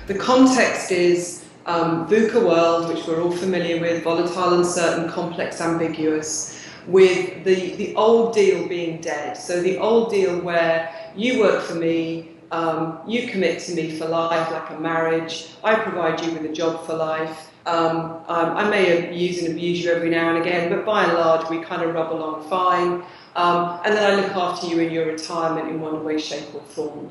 the context is VUCA world, which we're all familiar with, volatile, uncertain, complex, ambiguous, with the old deal being dead. So the old deal where you work for me, you commit to me for life, like a marriage, I provide you with a job for life. I may use and abuse you every now and again, but by and large we kind of rub along fine. And then I look after you in your retirement in one way, shape or form.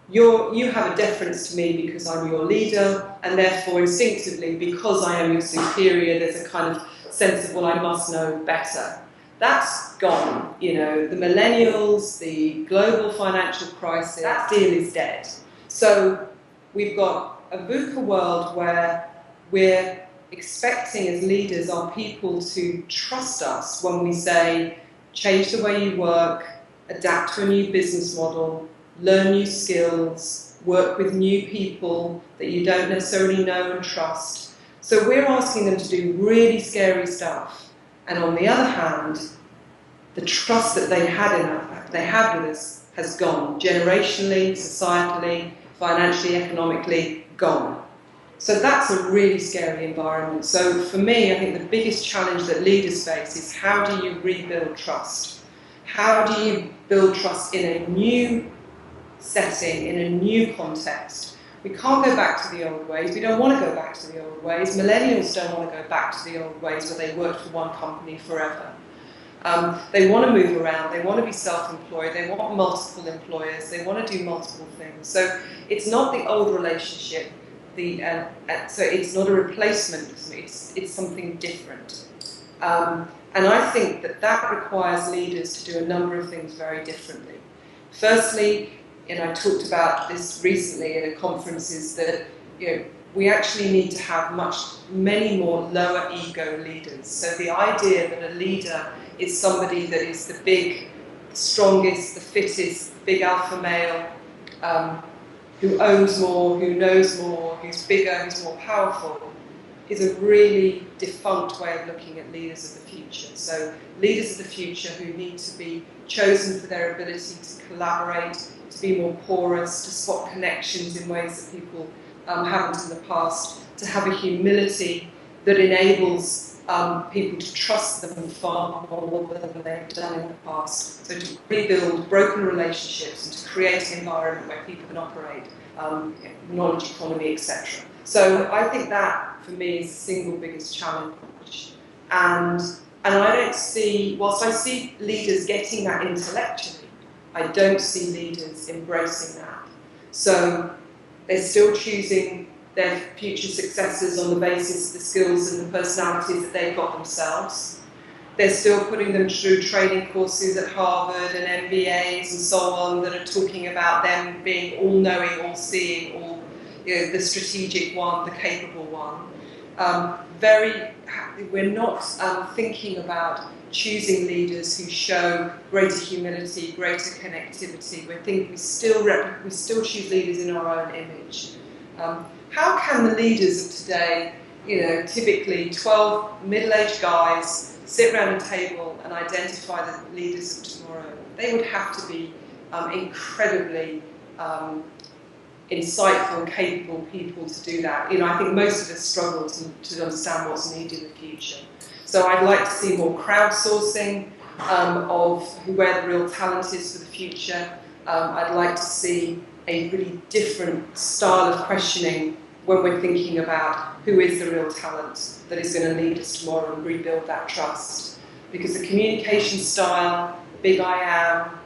You have a deference to me because I'm your leader, and therefore instinctively, because I am your superior, there's a kind of sense of, well, I must know better. That's gone. You know, the millennials, the global financial crisis, that deal is dead. So we've got a VUCA world where we're expecting as leaders our people to trust us when we say, change the way you work, adapt to a new business model, learn new skills, work with new people that you don't necessarily know and trust. So we're asking them to do really scary stuff. And on the other hand, the trust that they had with us has gone. Generationally, societally, financially, economically, gone. So that's a really scary environment. So for me, I think the biggest challenge that leaders face is, how do you rebuild trust? How do you build trust in a new setting, in a new context? We can't go back to the old ways. We don't want to go back to the old ways. Millennials don't want to go back to the old ways where they worked for one company forever. They want to move around, they want to be self-employed, they want multiple employers, they want to do multiple things. So it's not the old relationship, so it's not a replacement, it's something different. And I think that requires leaders to do a number of things very differently. Firstly, and I talked about this recently at a conference, is that we actually need to have many more lower ego leaders. So the idea that a leader is somebody that is the big, strongest, the fittest, the big alpha male, who owns more, who knows more, who's bigger, who's more powerful, is a really defunct way of looking at leaders of the future. So leaders of the future who need to be chosen for their ability to collaborate, to be more porous, to spot connections in ways that people haven't in the past, to have a humility that enables people to trust them far more than they've done in the past. So to rebuild broken relationships and to create an environment where people can operate, knowledge economy, etc. So I think that, for me, is the single biggest challenge. And I don't see, whilst I see leaders getting that intellectually, I don't see leaders embracing that. So they're still choosing their future successors on the basis of the skills and the personalities that they've got themselves. They're still putting them through training courses at Harvard and MBAs and so on that are talking about them being all-knowing, all-seeing, the strategic one, the capable one. We're not thinking about choosing leaders who show greater humility, greater connectivity. We still choose leaders in our own image. How can the leaders of today, typically 12 middle-aged guys, sit around a table and identify the leaders of tomorrow? They would have to be incredibly insightful and capable people to do that. I think most of us struggle to understand what's needed in the future. So I'd like to see more crowdsourcing of where the real talent is for the future. I'd like to see a really different style of questioning when we're thinking about who is the real talent that is going to lead us tomorrow and rebuild that trust. Because the communication style, the big I am,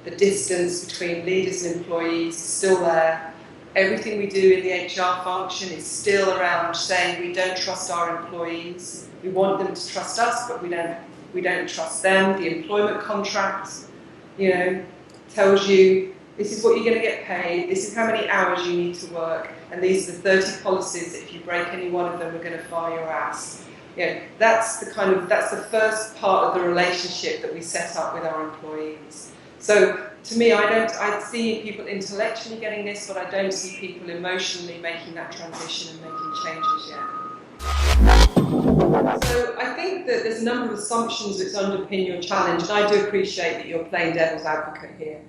the distance between leaders and employees is still there. Everything we do in the HR function is still around saying we don't trust our employees. We want them to trust us, but we don't trust them. The employment contract, tells you this is what you're going to get paid, this is how many hours you need to work, and these are the 30 policies that if you break any one of them, we're going to fire your ass. That's the first part of the relationship that we set up with our employees. So to me, I see people intellectually getting this, but I don't see people emotionally making that transition and making changes yet. So I think that there's a number of assumptions that underpin your challenge, and I do appreciate that you're playing devil's advocate here.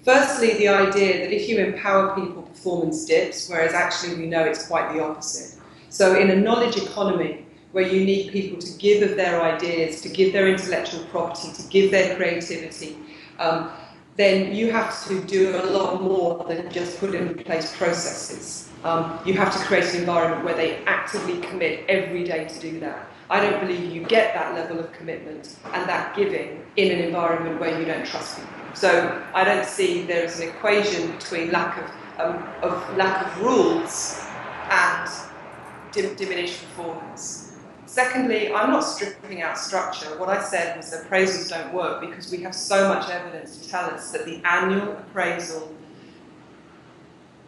Firstly, the idea that if you empower people, performance dips, whereas actually we know it's quite the opposite. So in a knowledge economy, where you need people to give of their ideas, to give their intellectual property, to give their creativity, then you have to do a lot more than just put in place processes. You have to create an environment where they actively commit every day to do that. I don't believe you get that level of commitment and that giving in an environment where you don't trust people. So I don't see there is an equation between lack of rules and diminished performance. Secondly, I'm not stripping out structure. What I said was that appraisals don't work because we have so much evidence to tell us that the annual appraisal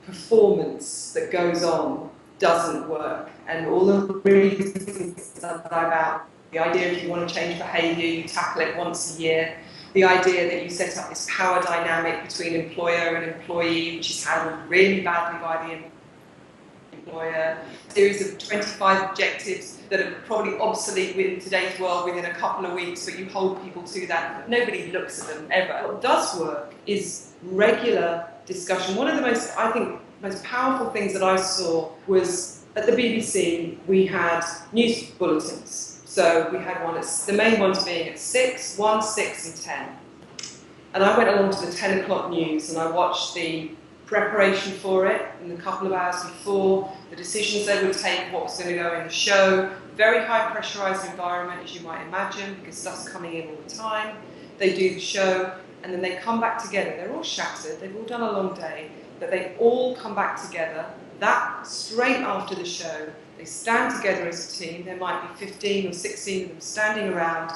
performance that goes on doesn't work. And all the reasons that I've out, the idea if you want to change behaviour, you tackle it once a year. The idea that you set up this power dynamic between employer and employee, which is handled really badly by the employer. A series of 25 objectives that are probably obsolete in today's world within a couple of weeks, but you hold people to that. But nobody looks at them ever. What does work is regular discussion. One of the most powerful things that I saw was at the BBC, we had news bulletins. So we had one, the main ones being at 6, 1, 6 and 10. And I went along to the 10 o'clock news and I watched the preparation for it in the couple of hours before, the decisions they would take, what was going to go in the show. Very high pressurised environment, as you might imagine, because stuff's coming in all the time. They do the show and then they come back together. They're all shattered, they've all done a long day, but they all come back together. That straight after the show, they stand together as a team. There might be 15 or 16 of them standing around,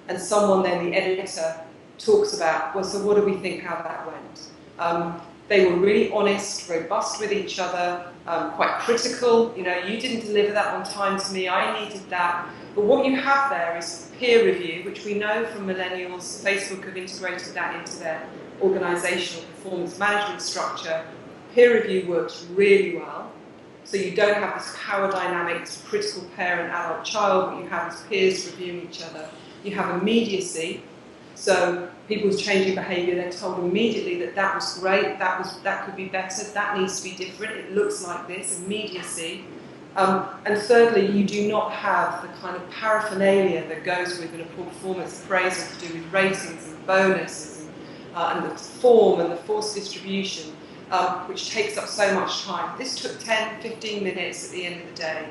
and someone then, the editor, talks about, well, so what do we think how that went? They were really honest, robust with each other, quite critical. You know, you didn't deliver that on time to me, I needed that. But what you have there is peer review, which we know from millennials, Facebook have integrated that into their organisational performance management structure. Peer review works really well. So you don't have this power dynamic, this critical parent, adult, child, but you have these peers reviewing each other. You have immediacy. So people's changing behaviour, they're told immediately that that was great, that could be better, that needs to be different, it looks like this, immediacy. And thirdly, you do not have the kind of paraphernalia that goes with a performance appraisal to do with ratings and bonuses and the form and the forced distribution, which takes up so much time. This took 10, 15 minutes at the end of the day.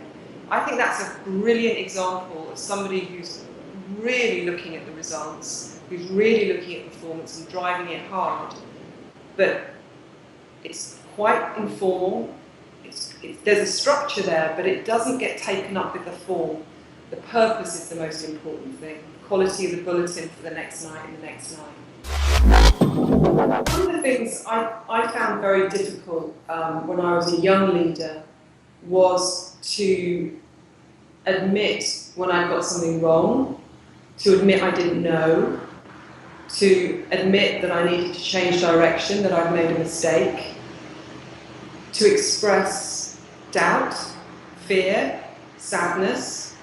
I think that's a brilliant example of somebody who's really looking at the results, who's really looking at performance and driving it hard. But it's quite informal. There's a structure there, but it doesn't get taken up with the form. The purpose is the most important thing. The quality of the bulletin for the next night and the next night. One of the things I found very difficult when I was a young leader was to admit when I got something wrong, to admit I didn't know, to admit that I needed to change direction, that I'd made a mistake, to express doubt, fear, sadness.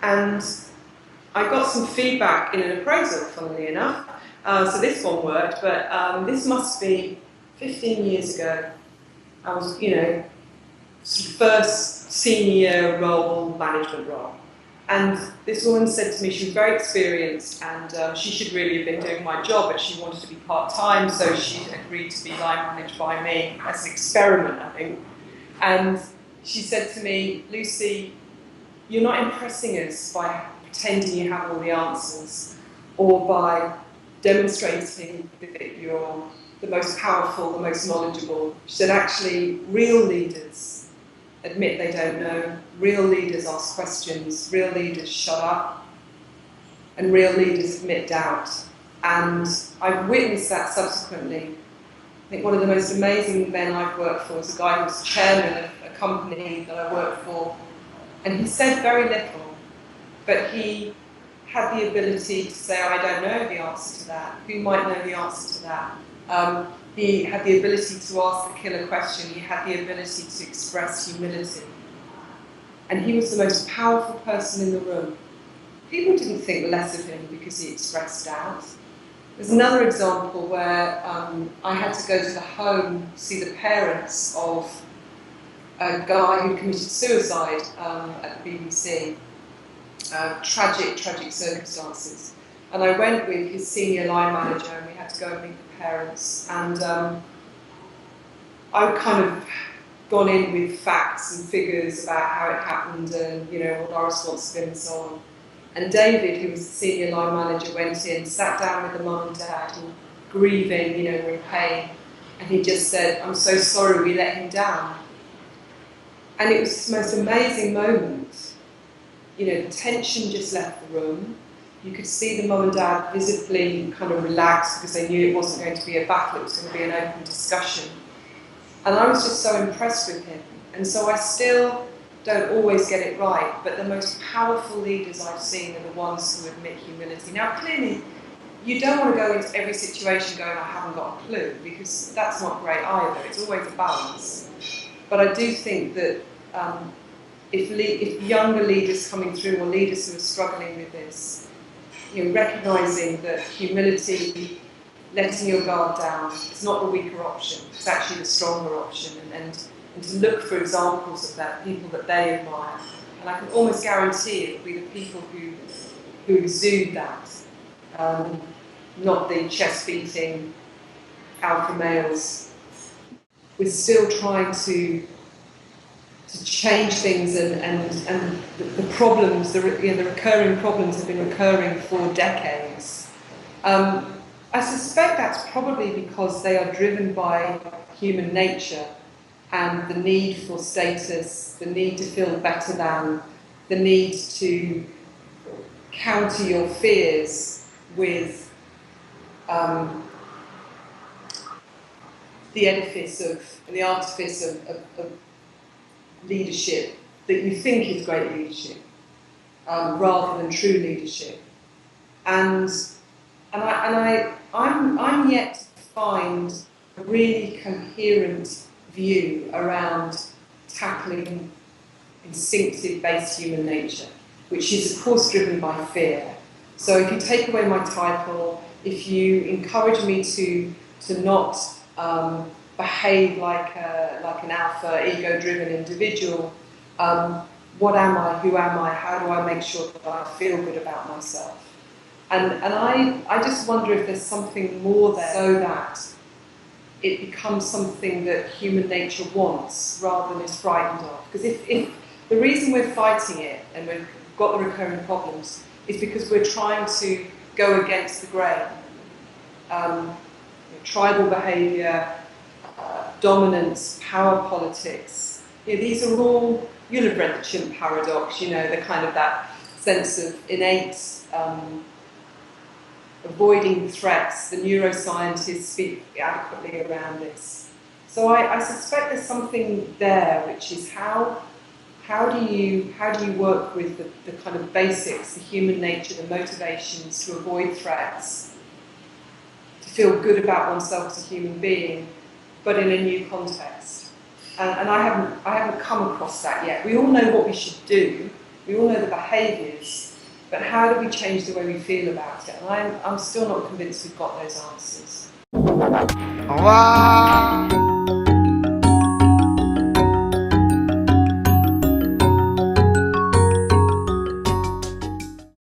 And I got some feedback in an appraisal, funnily enough. So this one worked, but this must be 15 years ago. I was, first senior role, management role. And this woman said to me, she was very experienced and she should really have been doing my job, but she wanted to be part-time, so she agreed to be line managed by me as an experiment, I think. And she said to me, Lucy, you're not impressing us by pretending you have all the answers or by demonstrating that you're the most powerful, the most knowledgeable. She said, actually, real leaders admit they don't know, real leaders ask questions, real leaders shut up, and real leaders admit doubt. And I've witnessed that subsequently. I think one of the most amazing men I've worked for is a guy who was chairman of a company that I worked for, and he said very little, but he had the ability to say, I don't know the answer to that. Who might know the answer to that? He had the ability to ask the killer question. He had the ability to express humility. And he was the most powerful person in the room. People didn't think less of him because he expressed doubt. There's another example where I had to go to the home, see the parents of a guy who committed suicide at the BBC. Tragic circumstances. And I went with his senior line manager and we had to go and meet the parents. And I'd kind of gone in with facts and figures about how it happened and, you know, what our response had been and so on. And David, who was the senior line manager, went in, sat down with the mum and dad, and grieving, you know, in pain. And he just said, "I'm so sorry we let him down." And it was the most amazing moment. You know, the tension just left the room. You could see the mum and dad visibly kind of relaxed because they knew it wasn't going to be a battle, it was going to be an open discussion. And I was just so impressed with him. And so I still don't always get it right, but the most powerful leaders I've seen are the ones who admit humility. Now, clearly, you don't want to go into every situation going, "I haven't got a clue," because that's not great either. It's always a balance. But I do think that if younger leaders coming through, or leaders who are struggling with this, you know, recognising that humility, letting your guard down, is not the weaker option, it's actually the stronger option, and to look for examples of that, people that they admire. And I can almost guarantee it will be the people who exude that, not the chest-beating alpha males. We're still trying to change things, and the problems, the recurring problems have been recurring for decades. I suspect that's probably because they are driven by human nature and the need for status, the need to feel better than, the need to counter your fears with the edifice of, and the artifice of leadership that you think is great leadership, rather than true leadership. And I'm yet to find a really coherent view around tackling instinctive-based human nature, which is of course driven by fear. So if you take away my title, if you encourage me to not behave like an alpha, ego-driven individual, what am I? Who am I? How do I make sure that I feel good about myself? And I just wonder if there's something more there, so that it becomes something that human nature wants rather than is frightened of. Because if the reason we're fighting it and we've got the recurring problems is because we're trying to go against the grain. Tribal behaviour, dominance, power politics. You know, these are all, you'll have read the chimp paradox, you know, the kind of that sense of innate avoiding threats. The neuroscientists speak adequately around this. So I suspect there's something there, which is how do you work with the kind of basics, the human nature, the motivations to avoid threats, to feel good about oneself as a human being, but in a new context. And I haven't come across that yet. We all know what we should do. We all know the behaviours. But how do we change the way we feel about it? And I'm still not convinced we've got those answers. Au revoir.